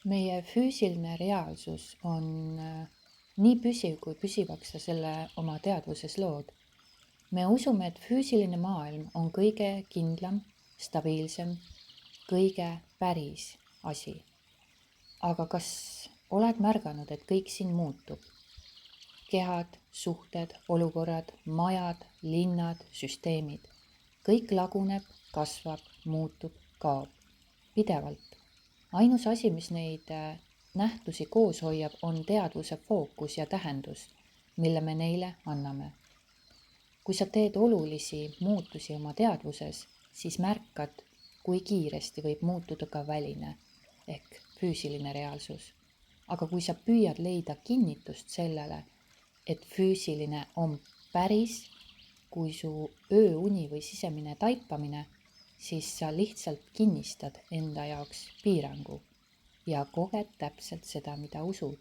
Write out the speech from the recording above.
Meie füüsiline reaalsus on nii püsiv, kui püsivaks sa selle oma teadvuses lood. Me usume, et füüsiline maailm on kõige kindlam, stabiilsem, kõige päris asi. Aga kas oled märganud, et kõik siin muutub? Kehad, suhted, olukorrad, majad, linnad, süsteemid. Kõik laguneb, kasvab, muutub, kaob. Pidevalt. Ainus asi, mis neid nähtusi koos hoiab, on teadvuse fookus ja tähendus, mille me neile anname. Kui sa teed olulisi muutusi oma teadvuses, siis märkad, kui kiiresti võib muutuda ka väline ehk füüsiline reaalsus. Aga kui sa püüad leida kinnitust sellele, et füüsiline on päris, kui su ööuni või sisemine taipamine, siis sa lihtsalt kinnistad enda jaoks piirangu ja koged täpselt seda, mida usud.